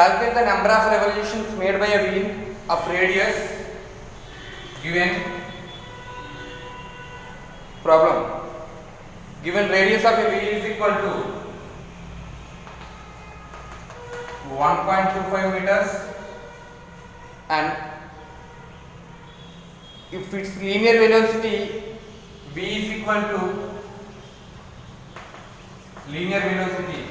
Calculate the number of revolutions made by a wheel of radius given problem. Given radius of a wheel is equal to 1.25 meters and if its linear velocity v is equal to linear velocity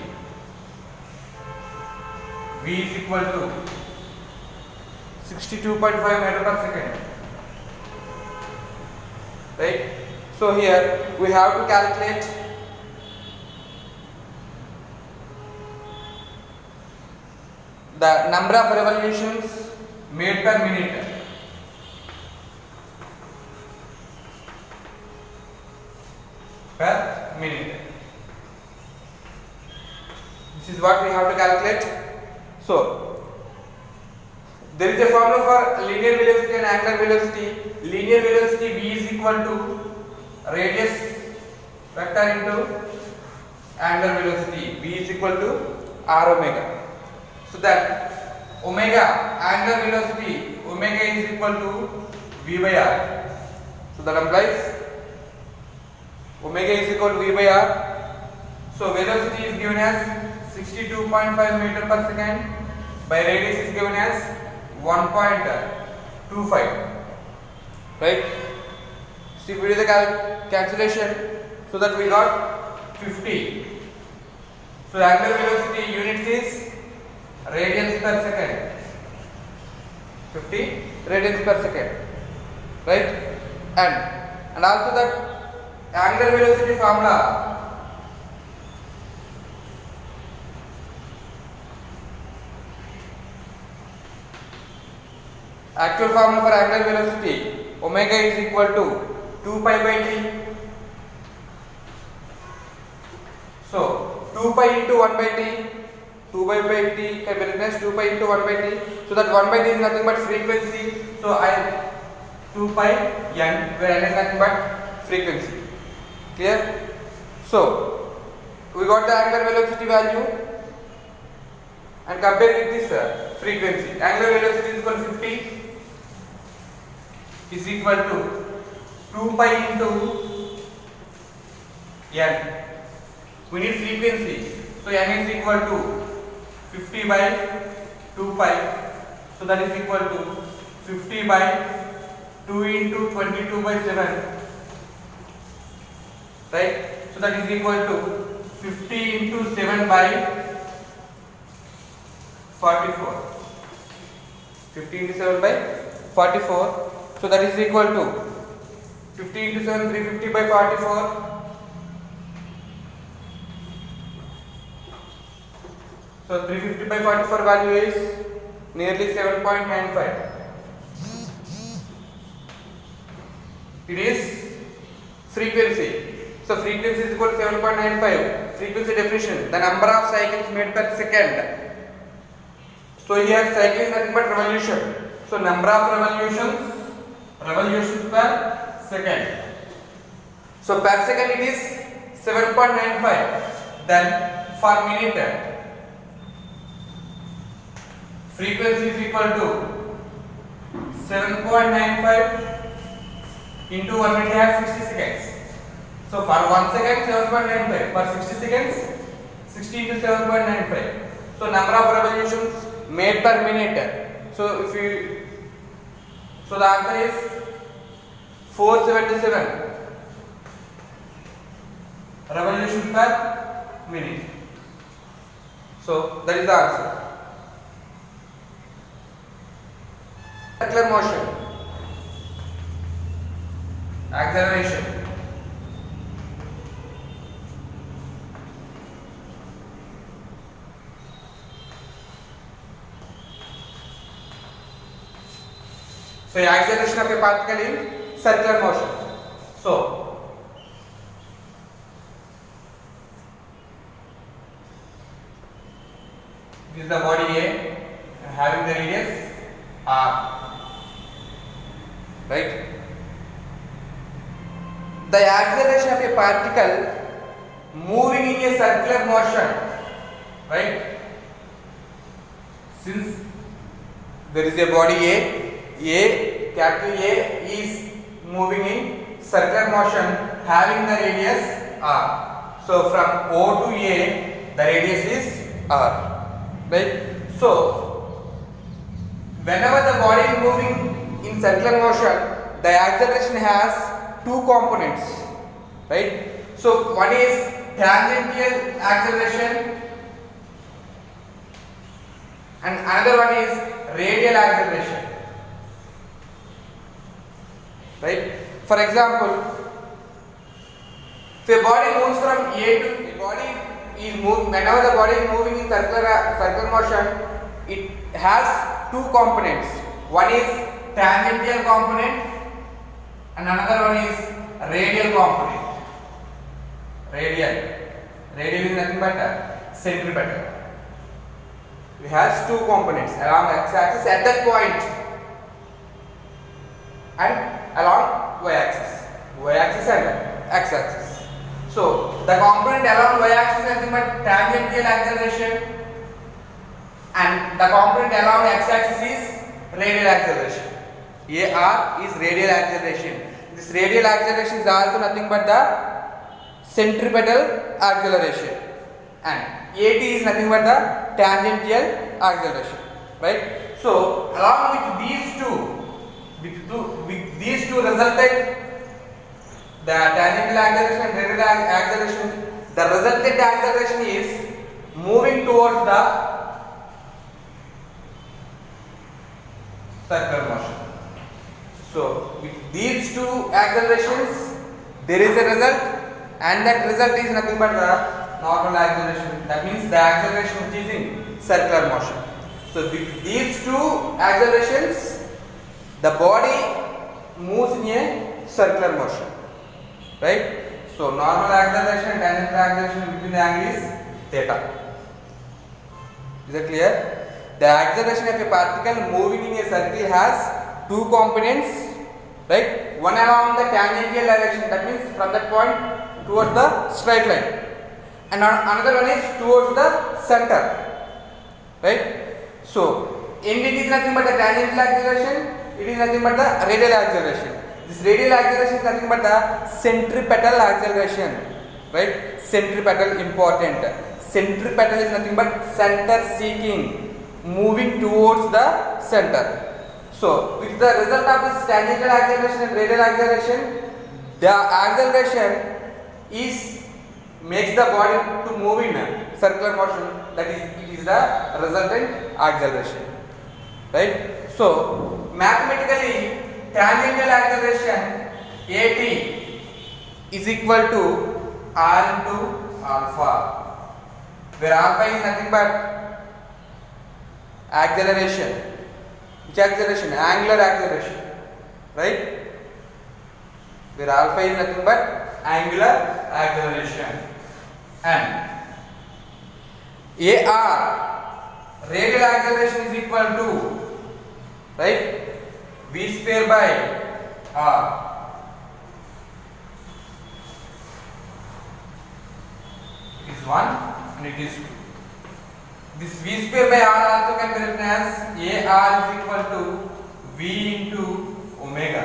v is equal to 62.5 meter per second, right? So here we have to calculate the number of revolutions made per minute. Per minute. This is what we have to calculate. So there is a formula for linear velocity and angular velocity. Linear velocity v is equal to radius vector into angular velocity. V is equal to r omega. So that omega angular velocity omega is equal to v by r. So that implies omega is equal to v by r. So velocity is given as 62.5 meter per second by radius is given as 1.25, right? So if we do the calculation, so that we got 50. So angular velocity units is radians per second, 50 radians per second, right? And also that angular velocity formula, actual formula for angular velocity, omega is equal to 2 pi by t. So 2 pi into 1 by t, 2 pi by t can be written as 2 pi into 1 by t. So that 1 by t is nothing but frequency. So I 2 pi n, where n is nothing but frequency. Clear? So we got the angular velocity value and compare with this frequency. Angular velocity is equal to 50 is equal to 2 pi into n. We need frequency, so n is equal to 50 by 2 pi. So that is equal to 50 by 2 into 22 by 7, right? So that is equal to 50 into 7 by 44. 50 into 7 by 44. So that is equal to 50 into 7, 350 by 44. So 350 by 44 value is nearly 7.95. It is frequency. So frequency is equal to 7.95. Frequency definition: the number of cycles made per second. So here cycle is nothing but revolution. So number of revolutions per second. So per second it is 7.95. Then for minute, frequency is equal to 7.95 into 1 minute has 60 seconds. So for 1 second 7.95, for 60 seconds 60 into 7.95. So number of revolutions made per minute. So if you, so the answer is 477 revolutions per minute. So that is the answer. Circular motion, acceleration. So acceleration of a particle in circular motion. So this is the body A having the radius r. Right? The acceleration of a particle moving in a circular motion, right? since there is a body capital A is moving in circular motion having the radius r. So from O to A the radius is r, right? So whenever the body is moving in circular motion, the acceleration has two components, right? So one is tangential acceleration and another one is radial acceleration, right? For example, if a body moves from A to whenever the body is moving in circular motion, it has two components. One is tangential component and another one is radial component. Radial is nothing but centripetal. It has two components along x-axis at that point and along y-axis and x-axis. So the component along y-axis is nothing but tangential acceleration and the component along x-axis is radial acceleration. AR is radial acceleration. This radial acceleration is also nothing but the centripetal acceleration and AT is nothing but the tangential acceleration, right? So along with these two resulted the tangential acceleration and radial acceleration, the resultant acceleration is moving towards the circular motion. So with these two accelerations there is a result and that result is nothing but the normal acceleration. That means the acceleration which is in circular motion. So with these two accelerations the body moves in a circular motion, right? So normal acceleration and tangential acceleration between the angle is theta. Is that clear? The acceleration of a particle moving in a circle has two components, right? One along the tangential direction, that means from that point towards the straight line, and another one is towards the center, right? So and it is nothing but the tangential acceleration, it is nothing but the radial acceleration. This radial acceleration is nothing but the centripetal acceleration, right? Centripetal important. Centripetal is nothing but center seeking, moving towards the center. So with the result of this tangential acceleration and radial acceleration, the acceleration makes the body to move in circular motion, that is it is the resultant acceleration, right? So mathematically tangential acceleration AT is equal to r into alpha, where alpha is nothing but acceleration. Which acceleration? Angular acceleration, right? Where alpha is nothing but angular acceleration, and AR radial acceleration is equal to, right, v square by r. It is 1 and it is 2. This v square by r also can be written as AR is equal to v into omega.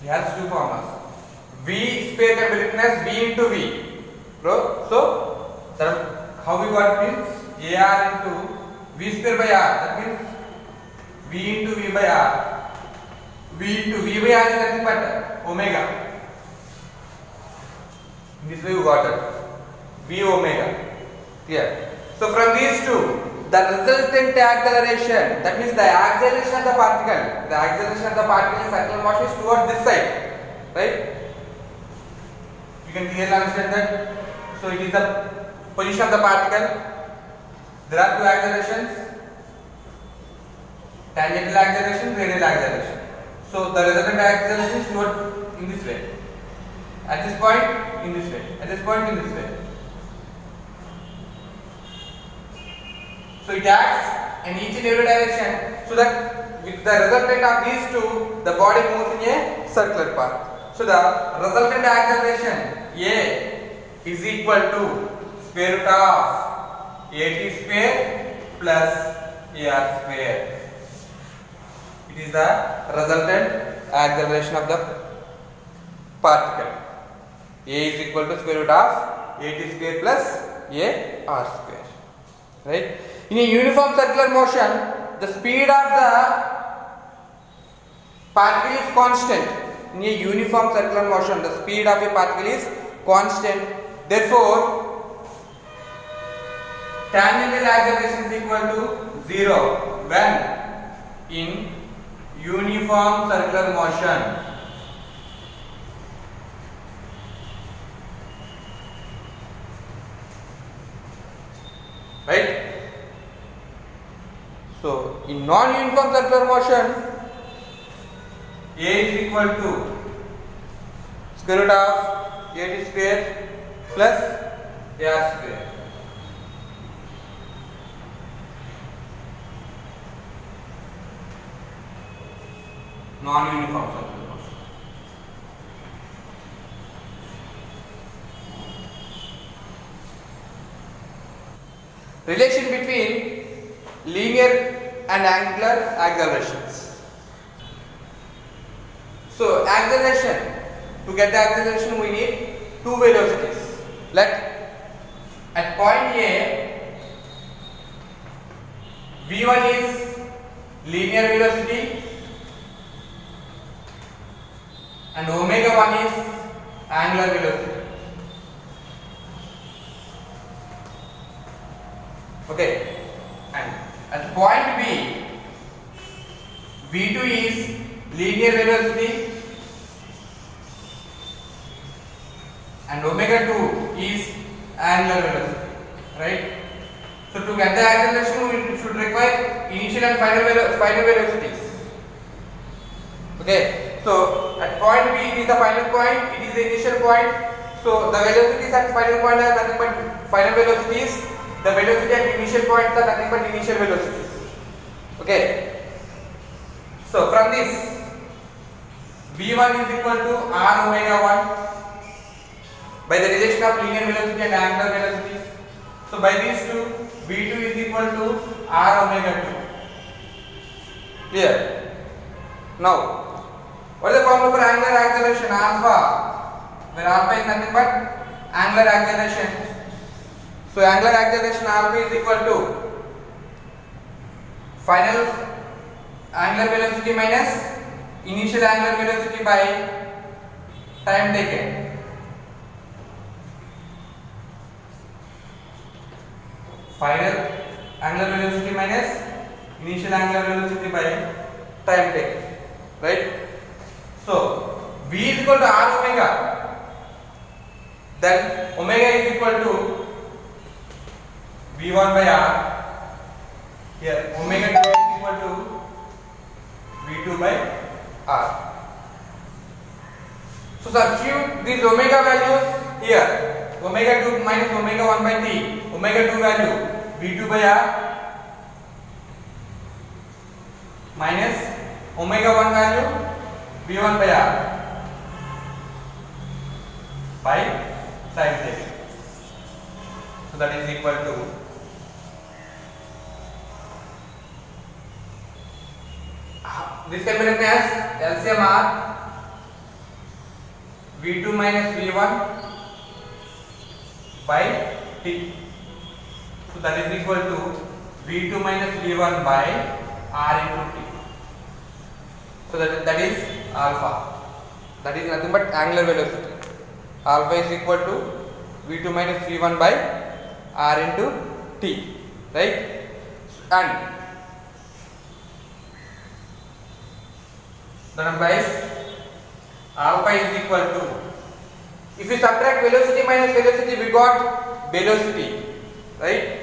It has two formulas. V square can be written as v into v. So how we got means AR into v square by r. That means v into v by r. V into v by r is nothing but omega. This way you got it. V omega. Clear? So from these two, the resultant acceleration, that means the acceleration of the particle in circular motion is towards this side, right? You can clearly understand that. So it is the position of the particle. There are two accelerations, tangential acceleration, radial acceleration. So the resultant acceleration is toward in this way. At this point, in this way. At this point, in this way. So it acts in each and every direction, so that with the resultant of these two, the body moves in a circular path. So the resultant acceleration A is equal to square root of AT square plus ar square. It is the resultant acceleration of the particle. A is equal to square root of at square plus ar square. Right? In a uniform circular motion, the speed of the particle is constant. In a uniform circular motion, the speed of a particle is constant. Therefore, tangential acceleration is equal to 0 when in uniform circular motion. Right? So, in non-uniform circular motion, A is equal to square root of at square plus ar square. Non-uniform circular motion. Relation between linear and angular accelerations. So acceleration, to get the acceleration we need two velocities. Let at point A, v1 is linear velocity and omega 1 is angular velocity. Okay, and at point B, v2 is linear velocity and omega 2 is angular velocity, right? So to get the acceleration we should require initial and final velocities. Okay, so at point B it is the final point, it is the initial point. So the velocities at final point are nothing but final velocities. The velocity at initial points are nothing but initial velocities. Okay, so from this v1 is equal to r omega 1 by the relation of linear velocity and angular velocities. So by these two, v2 is equal to r omega 2. Clear? Now, what is the formula for angular acceleration? Alpha, where alpha is nothing but angular acceleration. So angular acceleration alpha is equal to final angular velocity minus initial angular velocity by time taken. Final angular velocity minus initial angular velocity by time taken. Right? So v is equal to r omega. Then omega is equal to v1 by r. Here omega 2 is equal to v2 by r. So substitute these omega values here. Omega 2 minus omega 1 by t. Omega 2 value v2 by r minus omega 1 value v1 by r by time taken. So that is equal to this can be written as LCM R v2 minus v1 by t. So that is equal to v2 minus v1 by r into t. So that is alpha. That is nothing but angular velocity. Alpha is equal to v2 minus v1 by r into t. Right? And that implies alpha is equal to, if you subtract velocity minus velocity, we got velocity, right?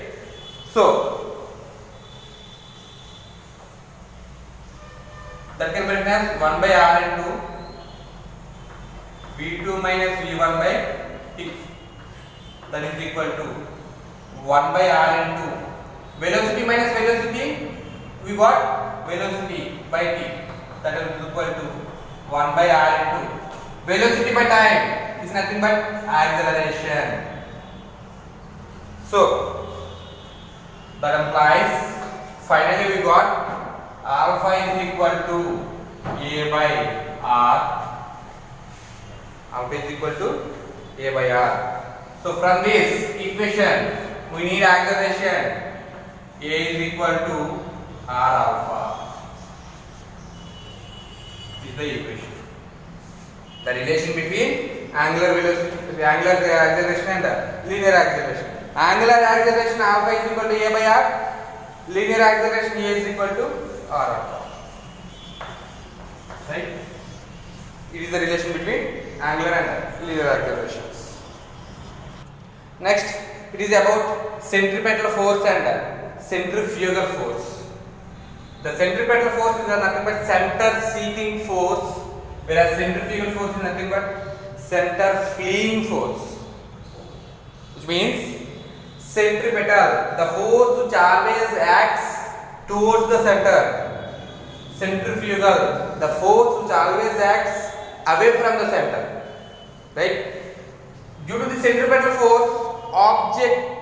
So that can be written as 1 by r into v2 minus v1 by t. That is equal to 1 by r into velocity minus velocity, we got velocity by t. That is equal to 1 by r into velocity by time is nothing but acceleration. So That implies finally we got alpha is equal to A by R. Alpha is equal to A by R. So from this equation we need acceleration. A is equal to R alpha. This is the equation. The relation between angular velocity, angular acceleration and linear acceleration. Angular acceleration alpha is equal to A by R. Linear acceleration A is equal to R alpha. Right? It is the relation between angular and linear accelerations. Next, it is about centripetal force and centrifugal force. The centripetal force is nothing but center seeking force, whereas centrifugal force is nothing but center fleeing force. Which means centripetal, the force which always acts towards the center. Centrifugal, the force which always acts away from the center. Right? Due to the centripetal force,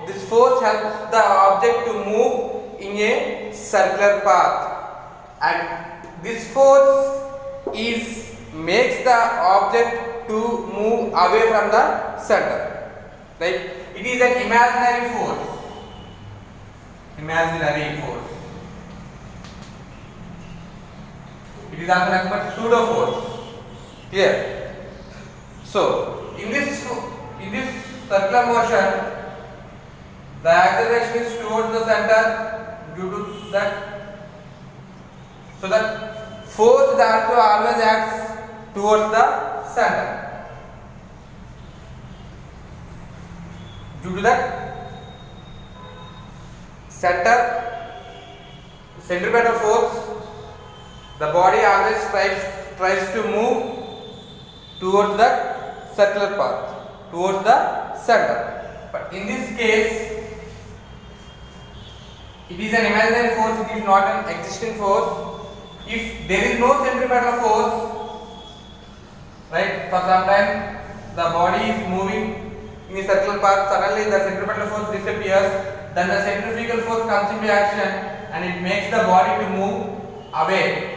this force helps the object to move in a circular path, and this force makes the object to move away from the center. Right? It is an imaginary force. Imaginary force. It is also nothing but pseudo force. Here. So in this circular motion, the acceleration is towards the center due to that. So that force is also always acts towards the center. Due to that centripetal force, the body always tries to move towards the circular path, towards the center. But in this case, it is an imaginary force, it is not an existing force. If there is no centripetal force, right, for some time the body is moving in a circular path, suddenly the centripetal force disappears, then the centrifugal force comes into action and it makes the body to move away.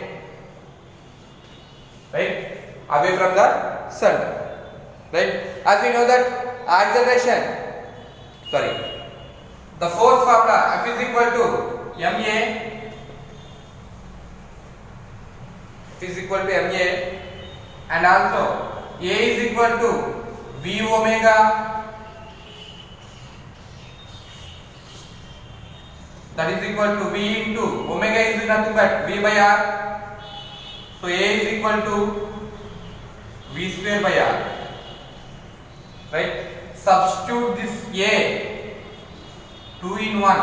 Right? Away from the center. Right? As we know that the force formula F is equal to ma, and also A is equal to V omega, that is equal to V into omega is nothing but V by R. So A is equal to V square by R. Right? Substitute this A 2 in 1.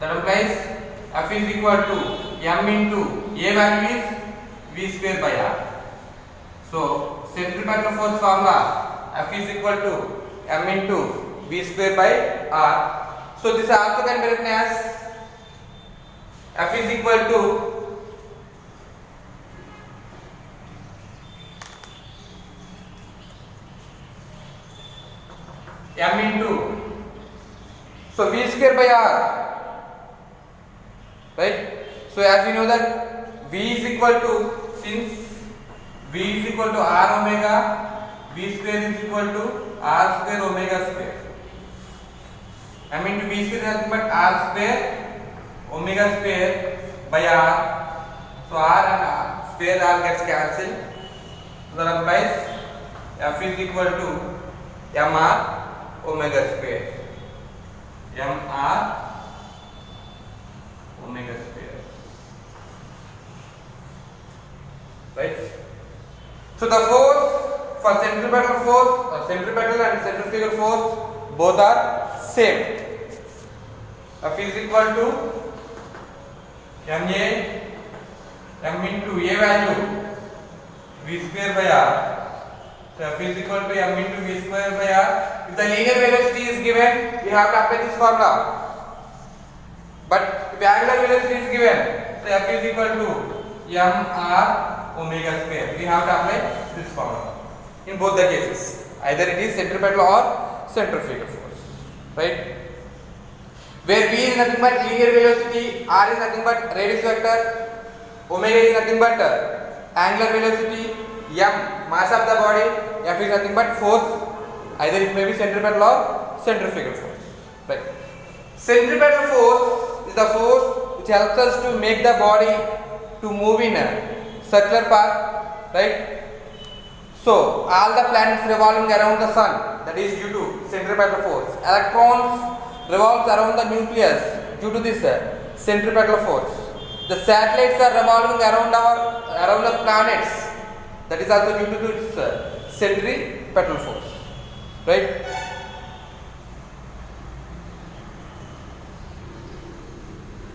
That implies F is equal to M into A value is V square by R. So centripetal force formula F is equal to M into V square by R. So this also can be written as F is equal to M into, so V square by R, right? So as we know that V is equal to, since V is equal to R omega, V square is equal to R square omega square. M into V square is nothing but R square omega square by R. So R and R square R gets cancelled. So that implies F is equal to MR omega square. MR omega square. Right? So the force for centripetal force, centripetal and centrifugal force, both are same. F is equal to MA, M into A value V square by R. So F is equal to M into V square by R. If the linear velocity is given, we have to apply this formula. But if angular velocity is given, so F is equal to MR omega square. We have to apply this formula in both the cases. Either it is centripetal or centrifugal force. Right? where v is nothing but linear velocity, r is nothing but radius vector, omega is nothing but angular velocity, m mass of the body, f is nothing but force, either it may be centripetal or centrifugal force, right? Centripetal force is the force which helps us to make the body to move in a circular path, right? So all the planets revolving around the sun, that is due to centripetal force. Electrons revolves around the nucleus due to this centripetal force. The satellites are revolving around the planets, that is also due to this centripetal force, right?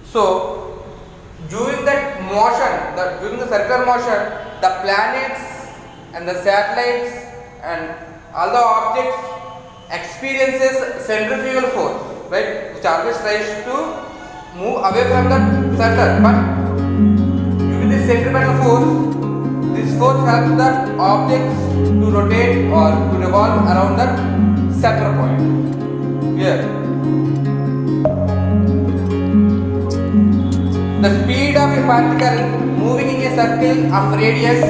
So during that motion, during the circular motion, the planets and the satellites and all the objects experiences centrifugal force, right, which always tries to move away from the center, but due to this centripetal force, this force helps the objects to rotate or to revolve around the center point here. The speed of a particle moving in a circle of radius,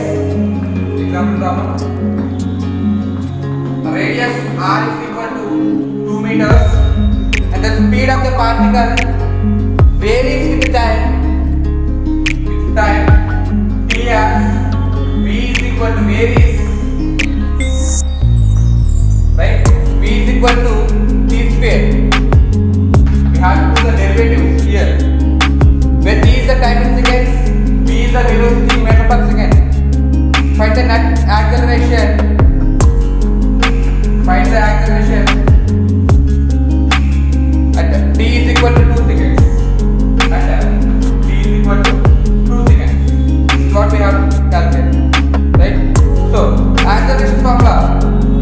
example, radius r is equal to 2 meters, and the speed of the particle varies with time t as v is equal to varies, right? V is equal to t square. We have to do the derivatives here, where t is the time in seconds, v is the velocity in meter per second. Find the net acceleration. Find the acceleration at t is equal to 2 seconds. At t is equal to 2 seconds. This is what we have to calculate, right? So acceleration formula,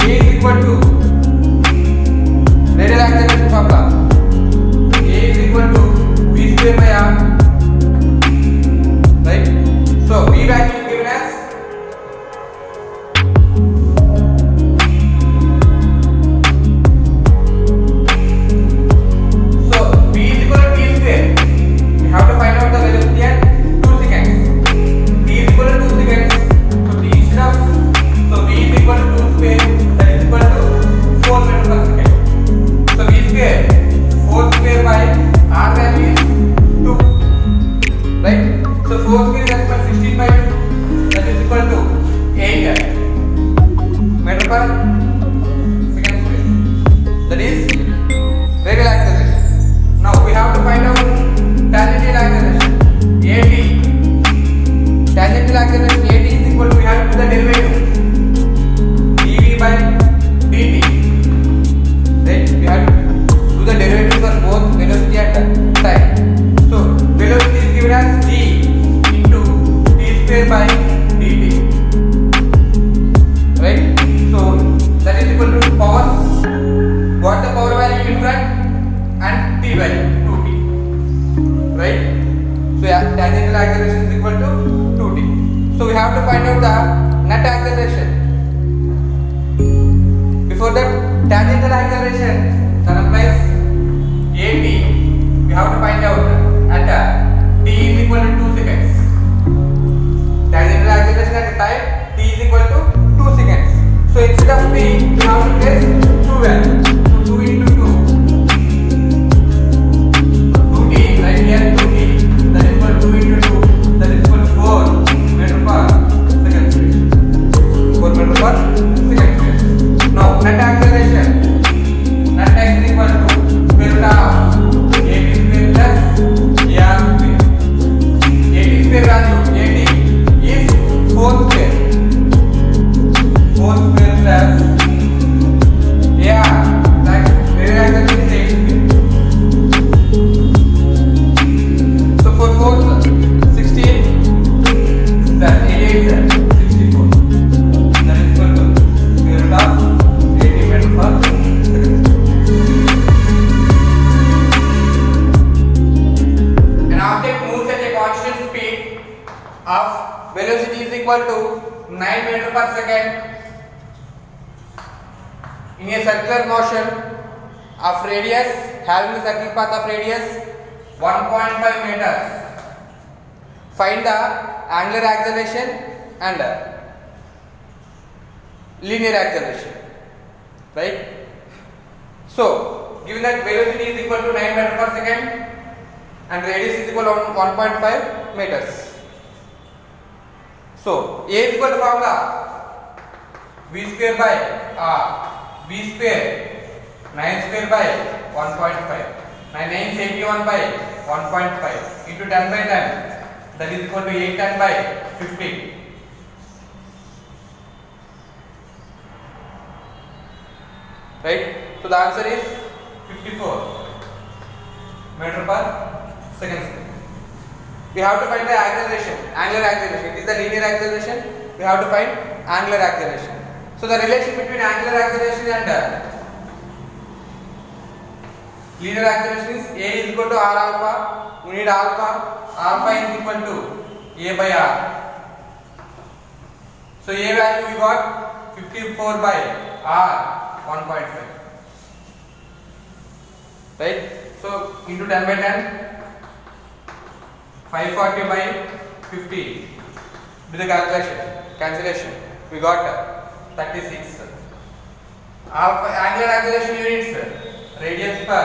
a is equal to radial acceleration formula, a is equal to v square by r, right? So v value is given as tangential acceleration is equal to 2t. So we have to find out the net acceleration. Before that, tangential acceleration that applies at, we have to find out at t is equal to 2 seconds. Tangential acceleration at the time t is equal to 2 seconds. So instead of p, we have to place 2 values. So 2 into 2. 2t, right here 2t. That is equal to 2 into 2. That is equal to 4 meter per second square. 4 meter per second square. Now net acceleration. Net x is equal to square root of at square plus ar square. At square value, at is 4 square. 4 square plus ar, like very acceleration is 8 square. So for 4 16 plus 8 is 64. That is equal to square root of 80 meter per second. An object moves at a constant speed of velocity is equal to 9 meter per second in a circular motion of radius having the circular path of radius 1.5 meters. Find the angular acceleration and linear acceleration, right? So given that velocity is equal to 9 meters per second and radius is equal to 1.5 meters. So A is equal to formula V square by R, V square 9 square by 1.5, 9 is 81 by 1.5 into 10 by 10, that is equal to 810 by 50. Right? So the answer is 54 meter per second. We have to find the acceleration, angular acceleration. It is the linear acceleration. We have to find angular acceleration. So the relation between angular acceleration and linear acceleration is A is equal to R alpha. We need alpha. Alpha is equal to A by R. So A value we got 54 by R 1.5. Right? So into 10 by 10, 540 by 50. Do the cancellation. We got 36. Alpha angular acceleration units radians per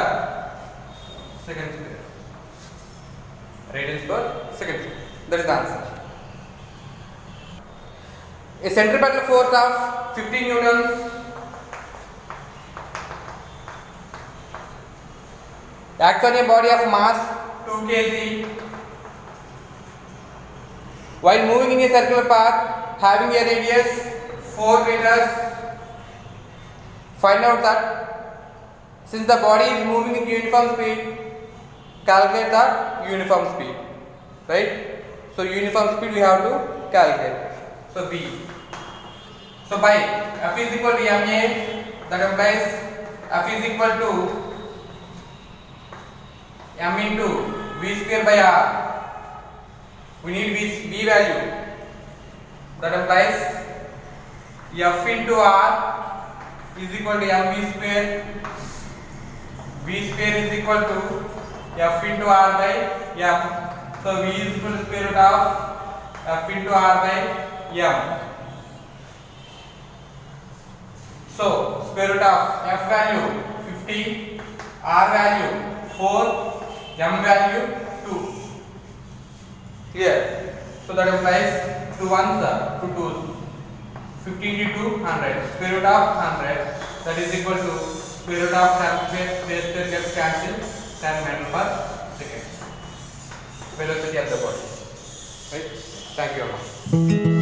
second square. Radians per second square. That is the answer. A centripetal force of 15 newtons acts on a body of mass 2 kg while moving in a circular path having a radius 4 meters. Find out that since the body is moving with uniform speed, calculate the uniform speed. Right? So uniform speed we have to calculate. So B. So by F is equal to ma, that implies F is equal to m into V square by R. We need V value. That implies F into R is equal to mv square. V square is equal to F into R by m. So V is equal to square root of F into R by m. So square root of F value 50, R value 4, m value 2. Clear? So that implies 2 ones, 2 twos. 15 into 100. Square root of 100. That is equal to square root of 10 square. Base square gets cancelled. 10 meter per second. Velocity of the body. Right? Thank you, Amma.